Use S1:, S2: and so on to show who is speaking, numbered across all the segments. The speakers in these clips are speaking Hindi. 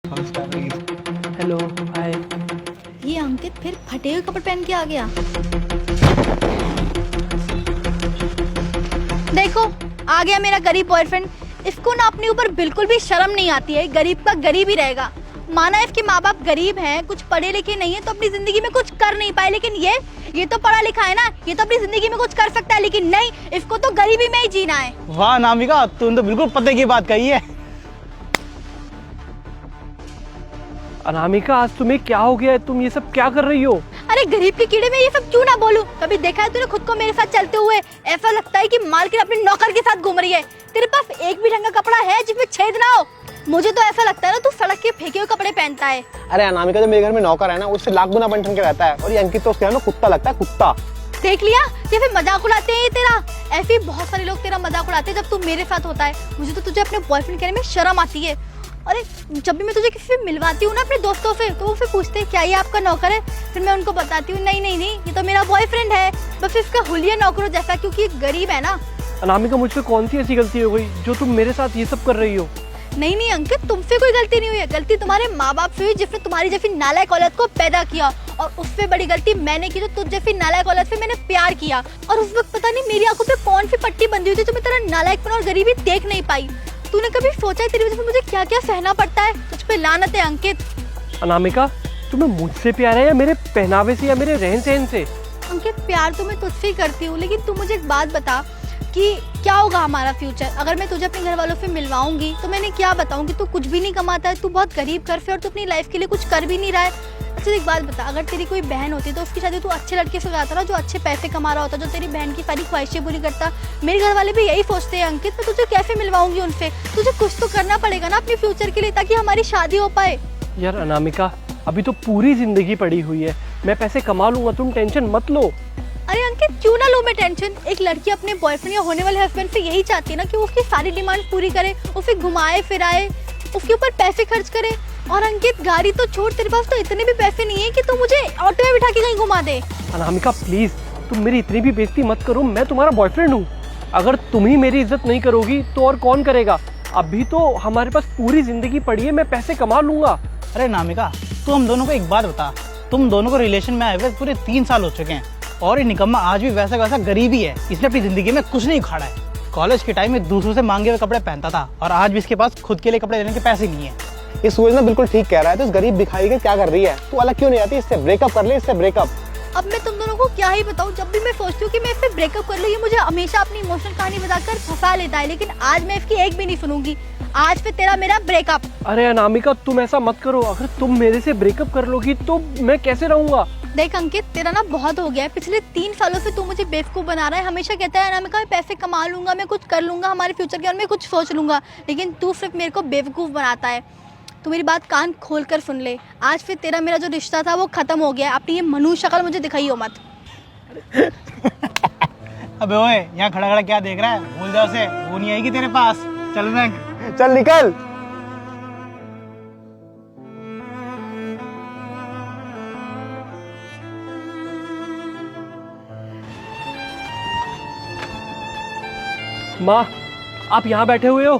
S1: Hello hi.
S2: ये अंकित फिर फटे हुए कपड़े पहन के आ गया। देखो आ गया मेरा गरीब बॉयफ्रेंड। इसको ना अपने ऊपर बिल्कुल भी शर्म नहीं आती है। गरीब का गरीब ही रहेगा। माना इसके माँ बाप गरीब हैं, कुछ पढ़े लिखे नहीं है तो अपनी जिंदगी में कुछ कर नहीं पाए, लेकिन ये तो पढ़ा लिखा है ना, ये तो अपनी जिंदगी में कुछ कर सकता है, लेकिन नहीं, इसको तो गरीबी में ही जीना है।
S3: वाह नामिका, तुम तो बिल्कुल पते की बात कही है।
S1: अनामिका, आज तुम्हें क्या हो गया है? तुम ये सब क्या कर रही हो?
S2: अरे गरीब के कीड़े में ये सब क्यों ना बोलूं? कभी देखा है तूने खुद को मेरे साथ चलते हुए? ऐसा लगता है कि मालकिन अपने नौकर के साथ घूम रही है। तेरे पास एक भी ढंग का कपड़ा है जिसमें छेद ना हो? मुझे तो ऐसा लगता है ना तू सड़क के फेंके हुए कपड़े पहनता है।
S3: अरे अनामिका, जो मेरे घर में नौकर है ना, उससे लाख गुना बन के रहता है। और ये अंकित तो उसके घर में कुत्ता लगता है, कुत्ता।
S2: देख लिया, ये फिर मजाक उड़ाते हैं ये तेरा। ऐसे ही बहुत सारे लोग तेरा मजाक उड़ाते हैं जब तू मेरे साथ होता है। मुझे तो तुझे अपने बॉयफ्रेंड कहने में शर्म आती है। अरे जब भी मैं तुझे किसी से मिलवाती हूँ ना अपने दोस्तों से, तो वो फिर पूछते हैं क्या ये आपका नौकर है? फिर मैं उनको बताती हूँ नहीं नहीं नहीं, ये तो मेरा बॉयफ्रेंड है, बस इसका हुलिया नौकरों जैसा, क्योंकि ये गरीब है ना।
S1: अनामिका, मुझ पे कौन सी ऐसी गलती हो गई जो तुम मेरे साथ ये सब कर रही हो?
S2: नहीं नहीं अंकित, तुमसे कोई गलती नहीं हुई है। गलती तुम्हारे माँ बाप से हुई जिसने तुम्हारी जैसी नालायक औलाद को पैदा किया, और उससे बड़ी गलती मैंने की जो तुझ जैसी नालायक औलाद से मैंने प्यार किया। और उस वक्त पता नहीं मेरी आंखों पे कौन सी पट्टी बंधी हुई थी, तो मैं तेरा नालायकपन और गरीबी देख नहीं पाई। तूने कभी सोचा है तेरी वजह से मुझे क्या क्या सहना पड़ता है? तुझ पे लानत है अंकित।
S1: अनामिका, तुम्हें मुझसे प्यार है या मेरे पहनावे से या मेरे रहन सहन से?
S2: अंकित, प्यार तो मैं तुझसे ही करती हूँ, लेकिन तू मुझे एक बात बता कि क्या होगा हमारा फ्यूचर? अगर मैं तुझे अपने घर वालों से मिलवाऊंगी तो मैंने क्या बताऊंगी? तू कुछ भी नहीं कमाता है, तू बहुत गरीब घर से, और तू अपनी लाइफ के लिए कुछ कर भी नहीं रहा है। अच्छा एक बात बता, अगर तेरी कोई बहन होती तो उसकी शादी तू अच्छे लड़के से कराता ना, जो अच्छे पैसे कमा रहा होता, जो तेरी बहन की सारी ख्वाहिशें पूरी करता। मेरे घर वाले भी यही सोचते हैं अंकित, मैं तुझे कैसे मिलवाऊंगी उनसे? तुझे कुछ तो करना पड़ेगा ना अपने फ्यूचर के लिए, ताकि हमारी शादी हो पाए।
S1: यार अनामिका, अभी तो पूरी जिंदगी पड़ी हुई है, मैं पैसे कमा लूंगा, तुम टेंशन मत लो।
S2: अरे अंकित, क्यों ना लूं मैं टेंशन? एक लड़की अपने बॉयफ्रेंड या होने वाले हस्बैंड से यही चाहती है ना कि वो उसकी सारी डिमांड पूरी करे, उसे घुमाए फिराए, उसके ऊपर पैसे खर्च करे। और अंकित, गाड़ी तो छोड़, तेरे पास तो इतने भी पैसे नहीं है कि तू मुझे ऑटो में बिठा के कहीं घुमा दे।
S1: अनामिका प्लीज, तुम मेरी इतनी भी बेइज्जती मत करो, मैं तुम्हारा बॉयफ्रेंड हूँ। अगर तुम ही मेरी इज्जत नहीं करोगी तो और कौन करेगा? अभी तो हमारे पास पूरी जिंदगी पड़ी है, मैं पैसे कमा लूंगा।
S3: अरे नामिका, तू हम दोनों को एक बात बता, तुम दोनों को रिलेशन में आए हुए पूरे 3 साल हो चुके हैं, और ये निकम्मा आज भी वैसा वैसा गरीबी है। इसने अपनी जिंदगी में कुछ नहीं उखाड़ा है। कॉलेज के टाइम में दूसरों से मांगे हुए कपड़े पहनता था, और आज भी इसके पास खुद के लिए कपड़े लेने के पैसे नहीं है। ये सूरज ना बिल्कुल ठीक कह रहा है। तो इस गरीब भिखारी के क्या कर रही है? तू अलग क्यों नहीं आती? इससे ब्रेकअप कर ले, इससे ब्रेकअप।
S2: अब मैं तुम दोनों को क्या ही बताऊं, जब भी मैं सोचती हूँ कि मैं इससे ब्रेकअप कर लूँ, ये मुझे हमेशा अपनी इमोशनल कहानी बताकर फंसा लेता है, लेकिन आज मैं इसकी एक भी नहीं सुनूंगी। आज फिर तेरा मेरा ब्रेकअप।
S1: अरे अनामिका, तुम ऐसा मत करो, अगर तुम मेरे से ब्रेकअप कर लोगी तो मैं कैसे रहूंगा?
S2: देख अंकित, तेरा ना बहुत हो गया है। पिछले 3 सालों से तू मुझे बेवकूफ बना रहा है। हमेशा कहता है अनामिका मैं पैसे कमा लूंगा, मैं कुछ कर लूंगा, हमारे फ्यूचर के बारे में कुछ सोच लूंगा, लेकिन तू सिर्फ मेरे को बेवकूफ बनाता है। तू मेरी बात कान खोल कर सुन ले, आज फिर तेरा मेरा जो रिश्ता था वो खत्म हो गया है। अपनी ये मनुष्य शक्ल मुझे दिखाई हो मत।
S3: अबे ओए, यहाँ खड़ा खड़ा क्या देख रहा है? भूल जाओ से, वो नहीं आएगी तेरे पास। चल मैं, चल निकल।
S1: माँ, आप यहाँ बैठे हुए हो?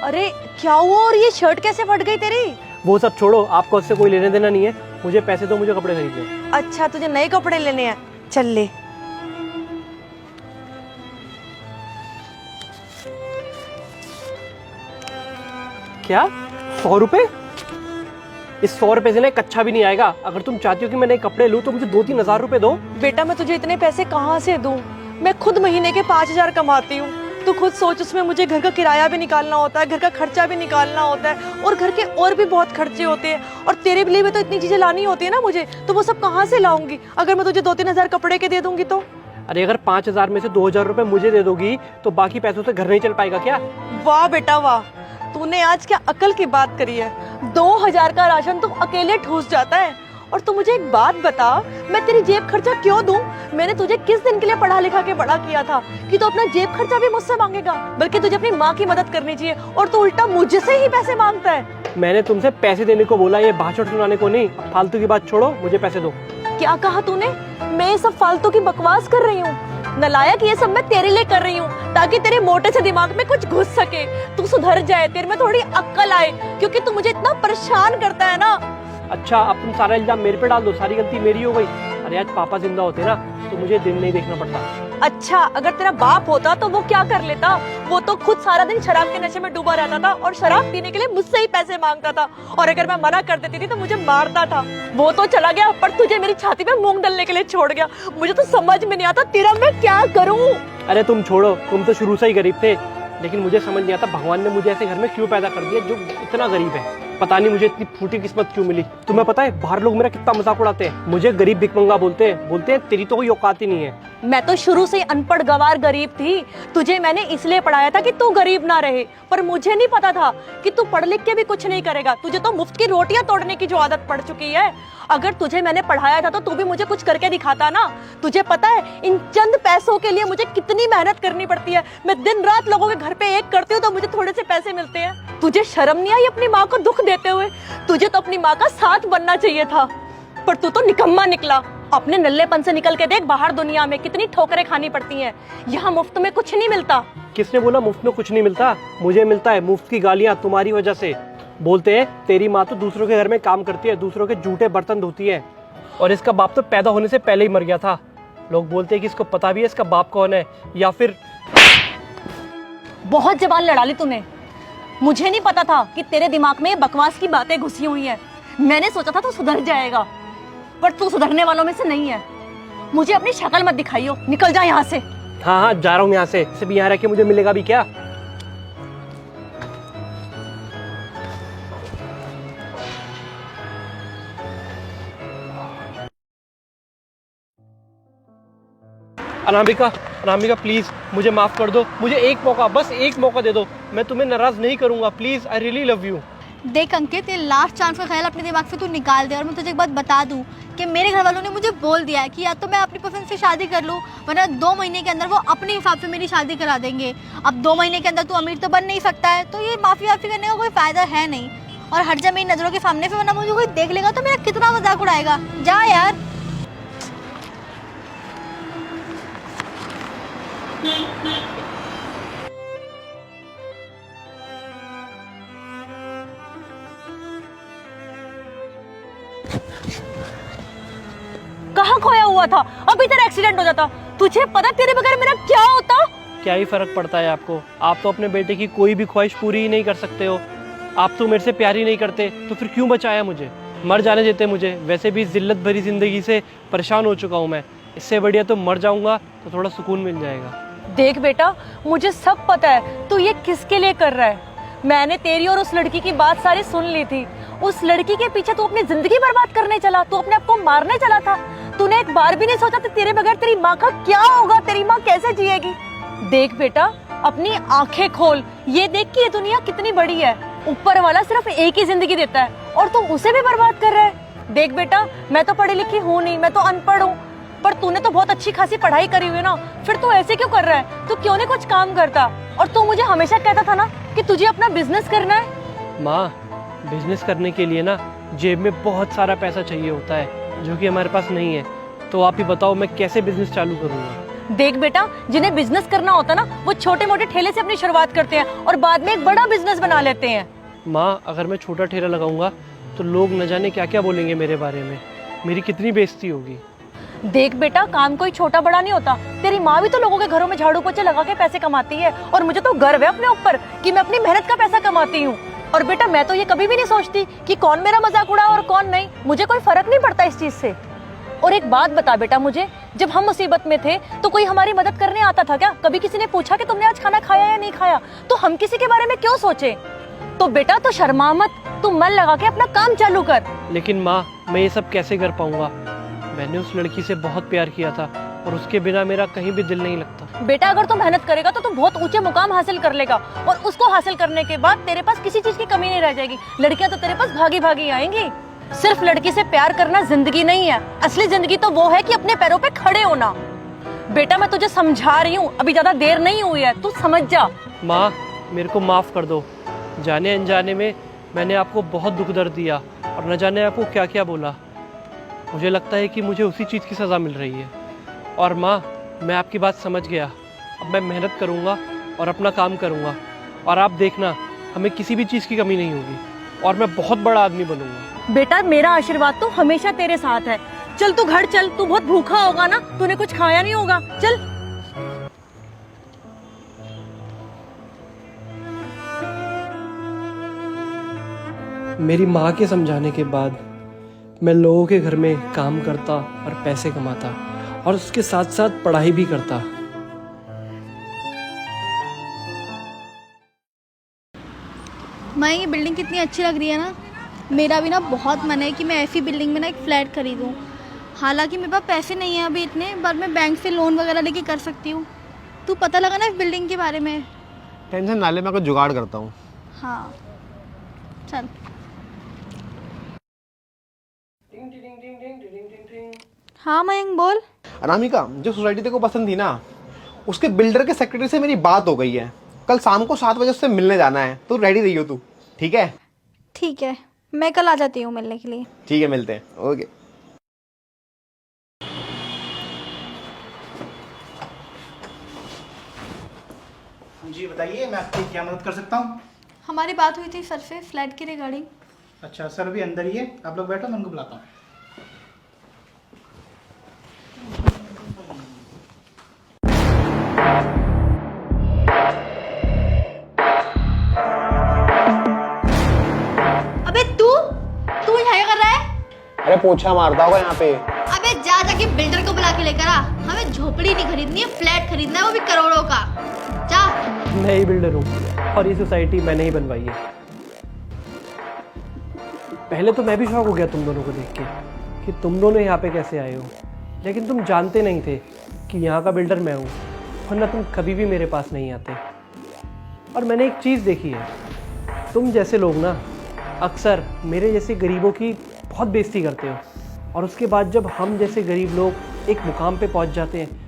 S4: अरे क्या हुआ? और ये शर्ट कैसे फट गई तेरी?
S1: वो सब छोड़ो, आपको उससे कोई लेने देना नहीं है। मुझे पैसे दो, मुझे कपड़े खरीदने।
S4: अच्छा, तुझे नए कपड़े लेने हैं, चल ले।
S1: क्या 100 रुपए? इस 100 रुपए से ना कच्चा भी नहीं आएगा। अगर तुम चाहती हो कि मैं नए कपड़े लूँ तो मुझे 2-3 हजार रुपए दो।
S4: बेटा, मैं तुझे इतने पैसे कहाँ से दूं? मैं खुद महीने के 5,000 कमाती हूँ। तू खुद सोच, उसमें मुझे घर का किराया भी निकालना होता है, घर का खर्चा भी निकालना होता है, और घर के और भी बहुत खर्चे होते हैं। और तेरे लिए भी तो इतनी चीजें लानी होती है ना मुझे, तो वो सब कहाँ से लाऊंगी अगर मैं तुझे 2-3 हजार कपड़े के दे दूंगी तो?
S1: अरे अगर 5,000 में से 2,000 रुपए मुझे दे दोगी तो बाकी पैसों से घर नहीं चल पाएगा क्या?
S4: वाह बेटा वाह, तूने आज क्या अकल की बात करी है। 2,000 का राशन तो अकेले ठूस जाता है। और तू मुझे एक बात बता, मैं तेरी जेब खर्चा क्यों दूं? मैंने तुझे किस दिन के लिए पढ़ा लिखा के बड़ा किया था कि तू अपना जेब खर्चा भी मुझसे मांगेगा? बल्कि तुझे अपनी माँ की मदद करनी चाहिए, और तू उल्टा मुझसे ही पैसे मांगता है।
S1: मैंने तुमसे पैसे देने को बोला, ये भाषण सुनाने को नहीं। फालतू की बात छोड़ो, मुझे पैसे दो।
S4: क्या कहा तूने? मैं ये सब फालतू की बकवास कर रही हूँ? नालायक, ये सब मैं तेरे लिए कर रही हूँ ताकि तेरे मोटे से दिमाग में कुछ घुस सके, तू सुधर जाए, तेरे में थोड़ी अक्ल आए, क्योंकि तू मुझे इतना परेशान करता है ना।
S1: अच्छा, अब तुम सारा इल्जाम मेरे पे डाल दो, सारी गलती मेरी हो गई। अरे आज पापा जिंदा होते ना तो मुझे दिन नहीं देखना पड़ता।
S4: अच्छा, अगर तेरा बाप होता तो वो क्या कर लेता? वो तो खुद सारा दिन शराब के नशे में डूबा रहता था और शराब पीने के लिए मुझसे ही पैसे मांगता था, और अगर मैं मना कर देती थी तो मुझे मारता था। वो तो चला गया, पर तुझे मेरी छाती पे मूंग डालने के लिए छोड़ गया। मुझे तो समझ में नहीं आता तेरा मैं क्या करूं।
S1: अरे तुम छोड़ो, तुम तो शुरू से ही गरीब थे, लेकिन मुझे समझ नहीं आता भगवान ने मुझे ऐसे घर में क्यों पैदा कर दिया जो इतना गरीब है। पता नहीं मुझे इतनी फूटी किस्मत क्यों मिली। तुम्हें पता है बाहर लोग मेरा कितना मजाक उड़ाते हैं, मुझे गरीब भिखमंगा बोलते हैं तेरी तो कोई औकात ही नहीं है।
S4: मैं तो शुरू से ही अनपढ़ गवार गरीब थी, तुझे मैंने इसलिए पढ़ाया था कि तू गरीब ना रहे, पर मुझे नहीं पता था कि तू पढ़ लिख के भी कुछ नहीं करेगा। तुझे तो मुफ्त की रोटियां तोड़ने की जो आदत पड़ चुकी है। अगर तुझे मैंने पढ़ाया था तो तू भी मुझे कुछ करके दिखाता ना। तुझे पता है इन चंद पैसों के लिए मुझे कितनी मेहनत करनी पड़ती है। मैं दिन रात लोगों के घर पे एक करती हूँ तो मुझे थोड़े से पैसे मिलते हैं। तुझे शर्म नहीं आई अपनी माँ को दुख देते हुए? तुझे तो अपनी माँ का साथ बनना चाहिए था, पर तू तो निकम्मा निकला। अपने नल्लेपन से निकल के देख, बाहर दुनिया में कितनी ठोकरें खानी पड़ती हैं। यहाँ मुफ्त में कुछ नहीं मिलता।
S1: किसने बोला मुफ्त में कुछ नहीं मिलता? मुझे मिलता है मुफ्त की गालियां तुम्हारी वजह से। बोलते हैं तेरी माँ तो दूसरों के घर में काम करती है, दूसरों के जूठे बर्तन धोती है, और इसका बाप तो पैदा होने से पहले ही मर गया था। लोग बोलते हैं कि इसको पता भी है इसका बाप कौन है, या फिर
S4: बहुत जबान लड़ा ली तूने। मुझे नहीं पता था कि तेरे दिमाग में बकवास की बातें घुसी हुई हैं। मैंने सोचा था तू सुधर जाएगा, पर तू सुधरने वालों में से नहीं है। मुझे अपनी शक्ल मत दिखाइयो, निकल जा यहाँ से।
S1: हाँ हाँ जा रहा हूँ यहाँ से। सिर्फ यहाँ रह के मुझे मिलेगा भी क्या? अनामिका, अनामिका प्लीज मुझे माफ कर दो। मुझे एक मौका, बस एक मौका दे दो। मैं तुम्हें नाराज नहीं करूंगा, please. I really love you.
S2: देख अंकित, ये लास्ट चांस का ख्याल अपने दिमाग से तू निकाल दे। और मैं तुझे एक बात बता दूं कि मेरे घर वालों ने मुझे बोल दिया है कि या तो मैं अपनी पसंद से शादी कर लूं, वरना 2 महीने के अंदर वो अपने हिसाब से मेरी शादी करा देंगे। अब 2 महीने के अंदर तू अमीर तो बन नहीं सकता है, तो ये माफ़ी वाफ़ी करने का कोई फ़ायदा है नहीं। और हट जा मेरी नज़रों के सामने से, वरना मुझे कोई देख लेगा तो मेरा कितना मजाक उड़ाएगा। जा यार।
S4: कहाँ खोया हुआ था? अभी तेरा एक्सीडेंट हो जाता। तुझे पता तेरे बगैर मेरा क्या होता?
S1: क्या ही फर्क पड़ता है आपको? आप तो अपने बेटे की कोई भी ख्वाहिश पूरी ही नहीं कर सकते हो। आप तो मेरे से प्यार ही नहीं करते, तो फिर क्यों बचाया मुझे? मर जाने देते मुझे। वैसे भी जिल्लत भरी जिंदगी से परेशान हो चुका हूँ मैं। इससे बढ़िया तो मर जाऊंगा, तो थोड़ा सुकून मिल जाएगा।
S4: देख बेटा, मुझे सब पता है तू ये किसके लिए कर रहा है। मैंने तेरी और उस लड़की की बात सारी सुन ली थी। उस लड़की के पीछे तू अपनी जिंदगी बर्बाद करने चला, तू अपने आप को मारने चला था। तूने एक बार भी नहीं सोचा था तेरे बगैर तेरी माँ का क्या होगा, तेरी माँ कैसे जिएगी। देख बेटा, अपनी आंखें खोल, ये देख कि ये दुनिया कितनी बड़ी है। ऊपर वाला सिर्फ एक ही जिंदगी देता है और तू उसे भी बर्बाद कर रहा है। देख बेटा, मैं तो पढ़ी लिखी हूँ नहीं, मैं तो अनपढ़ हूँ, पर तूने तो बहुत अच्छी खासी पढ़ाई करी हुई है ना। फिर तू ऐसे क्यों कर रहा है? तू क्यों नहीं कुछ काम करता? और तू मुझे हमेशा कहता था ना कि तुझे अपना बिजनेस करना है।
S1: माँ, बिजनेस करने के लिए ना जेब में बहुत सारा पैसा चाहिए होता है, जो कि हमारे पास नहीं है। तो आप ही बताओ मैं कैसे बिजनेस चालू करूँगा?
S4: देख बेटा, जिन्हें बिजनेस करना होता ना, वो छोटे मोटे ठेले से अपनी शुरुआत करते हैं और बाद में एक बड़ा बिजनेस बना लेते हैं।
S1: माँ, अगर मैं छोटा ठेला लगाऊंगा तो लोग न जाने क्या क्या बोलेंगे मेरे बारे में। मेरी कितनी बेइज्जती होगी।
S4: देख बेटा, काम कोई छोटा बड़ा नहीं होता। तेरी माँ भी तो लोगों के घरों में झाड़ू पोछे लगा के पैसे कमाती है, और मुझे तो गर्व है अपने ऊपर कि मैं अपनी मेहनत का पैसा कमाती हूँ। और बेटा, मैं तो ये कभी भी नहीं सोचती कि कौन मेरा मजाक उड़ा और कौन नहीं। मुझे कोई फर्क नहीं पड़ता इस चीज से। और एक बात बता बेटा मुझे, जब हम मुसीबत में थे तो कोई हमारी मदद करने आता था क्या? कभी किसी ने पूछा कि तुमने आज खाना खाया या नहीं खाया? तो हम किसी के बारे में क्यों सोचे? तो बेटा तो शर्मा मत, तू मन लगा के अपना काम चालू कर।
S1: लेकिन माँ, मैं ये सब कैसे कर पाऊंगा? मैंने उस लड़की से बहुत प्यार किया था और उसके बिना मेरा कहीं भी दिल नहीं लगता।
S4: बेटा, अगर तू मेहनत करेगा तो तू बहुत ऊंचे मुकाम हासिल कर लेगा, और उसको हासिल करने के बाद तेरे पास किसी चीज की कमी नहीं रह जाएगी। लड़कियां तो तेरे पास भागी भागी आएंगी। सिर्फ लड़की से प्यार करना जिंदगी नहीं है। असली जिंदगी तो वो है कि अपने पैरों पे खड़े होना। बेटा, मैं तुझे समझा रही हूँ, अभी ज्यादा देर नहीं हुई है, तू समझ जा।
S1: माँ, मेरे को माफ कर दो। जाने अनजाने में मैंने आपको बहुत दुख दर्द दिया और न जाने आपको क्या क्या बोला। मुझे लगता है कि मुझे उसी चीज़ की सज़ा मिल रही है। और माँ, मैं आपकी बात समझ गया। अब मैं मेहनत करूँगा और अपना काम करूँगा, और आप देखना हमें किसी भी चीज़ की कमी नहीं होगी, और मैं बहुत बड़ा आदमी बनूंगा।
S4: बेटा मेरा आशीर्वाद तो हमेशा तेरे साथ है। चल तू घर चल, तू बहुत भूखा होगा ना, तूने कुछ खाया नहीं होगा। चल।
S1: मेरी माँ के समझाने के बाद मैं लोगों के घर में काम करता और पैसे कमाता, और उसके साथ साथ पढ़ाई भी करता।
S2: मैं ये बिल्डिंग कितनी अच्छी लग रही है ना। मेरा भी ना बहुत मन है कि मैं ऐसी बिल्डिंग में ना एक फ्लैट खरीदूँ। हालांकि मेरे पास पैसे नहीं हैं अभी इतने, पर मैं बैंक से लोन वगैरह लेके कर सकती हूँ। तू पता लगा ना इस बिल्डिंग के बारे में।
S5: टेंशन ना ले, मैं कुछ जुगाड़ करता हूँ।
S2: हाँ चल। हाँ मयंक बोल।
S5: अनामिका, जो सोसाइटी तेरे को पसंद थी ना, उसके बिल्डर के सेक्रेटरी से मेरी बात हो गई है। कल शाम को 7 बजे उससे मिलने जाना है, तो रेडी रही हो तू, ठीक है?
S2: ठीक है, मैं कल आ जाती हूँ मिलने के लिए।
S5: ठीक है, मिलते हैं। ओके।
S3: जी बताइए, मैं आपकी क्या मदद कर सकता हूँ?
S2: हमारी बात हुई थी सर से फ्लैट की रिगार्डिंग।
S3: अच्छा, सर भी अंदर ही है, आप लोग बैठो, मैं उनको बुलाता हूँ।
S2: अबे तू यहाँ क्या कर रहा है?
S5: अरे पोछा मारता होगा यहाँ पे।
S2: अबे जा जाके बिल्डर को बुला के लेकर आ। हमें झोपड़ी नहीं खरीदनी है, फ्लैट खरीदना है, वो भी करोड़ों का। जा।
S1: मैं ही बिल्डर हूँ और ये सोसाइटी मैंने ही बनवाई है। पहले तो मैं भी शॉक हो गया तुम दोनों को देख के कि तुम दोनों यहाँ पे कैसे आए हो, लेकिन तुम जानते नहीं थे कि यहाँ का बिल्डर मैं हूँ, वरना तुम कभी भी मेरे पास नहीं आते। और मैंने एक चीज़ देखी है, तुम जैसे लोग ना अक्सर मेरे जैसे गरीबों की बहुत बेइज्जती करते हो, और उसके बाद जब हम जैसे गरीब लोग एक मुकाम पे पहुँच जाते हैं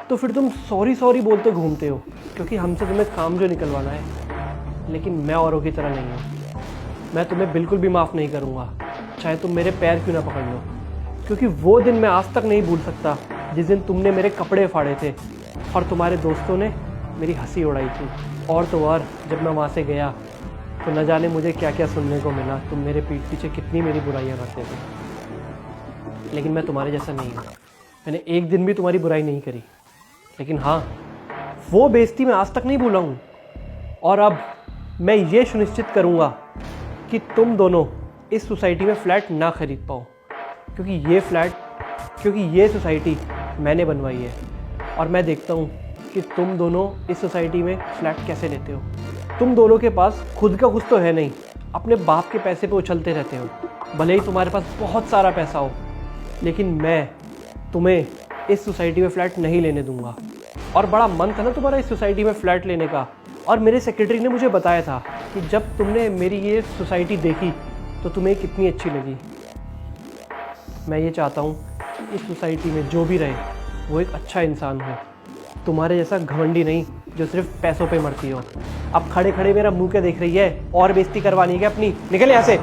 S1: तो फिर तुम सॉरी सॉरी बोलते घूमते हो, क्योंकि हमसे तुम्हें काम जो निकलवाना है। लेकिन मैं औरों की तरह नहीं हूँ, मैं तुम्हें बिल्कुल भी माफ़ नहीं करूँगा, चाहे तुम मेरे पैर क्यों ना पकड़ लो। क्योंकि वो दिन मैं आज तक नहीं भूल सकता जिस दिन तुमने मेरे कपड़े फाड़े थे और तुम्हारे दोस्तों ने मेरी हंसी उड़ाई थी। और तो और जब मैं वहाँ से गया तो न जाने मुझे क्या क्या सुनने को मिला, तुम मेरे पीठ पीछे कितनी मेरी बुराइयाँ करते थे। लेकिन मैं तुम्हारे जैसा नहीं हूँ, मैंने एक दिन भी तुम्हारी बुराई नहीं करी। लेकिन हाँ, वो बेइज्जती मैं आज तक नहीं भूला हूँ, और अब मैं ये सुनिश्चित करूँगा कि तुम दोनों इस सोसाइटी में फ़्लैट ना खरीद पाओ, क्योंकि ये सोसाइटी मैंने बनवाई है, और मैं देखता हूँ कि तुम दोनों इस सोसाइटी में फ़्लैट कैसे लेते हो। तुम दोनों के पास खुद का कुछ तो है नहीं, अपने बाप के पैसे पे उछलते रहते हो। भले ही तुम्हारे पास बहुत सारा पैसा हो, लेकिन मैं तुम्हें इस सोसाइटी में फ़्लैट नहीं लेने दूंगा। और बड़ा मन था ना तुम्हारा इस सोसाइटी में फ़्लैट लेने का, और मेरे सेक्रेटरी ने मुझे बताया था कि जब तुमने मेरी ये सोसाइटी देखी तो तुम्हें कितनी अच्छी लगी। मैं ये चाहता हूँ इस सोसाइटी में जो भी रहे वो एक अच्छा इंसान हो, तुम्हारे जैसा घमंडी नहीं जो सिर्फ पैसों पे मरती हो। अब खड़े खड़े मेरा मुंह क्या देख रही है, और बेइज्जती करवानी है क्या अपनी? निकल यहाँ से।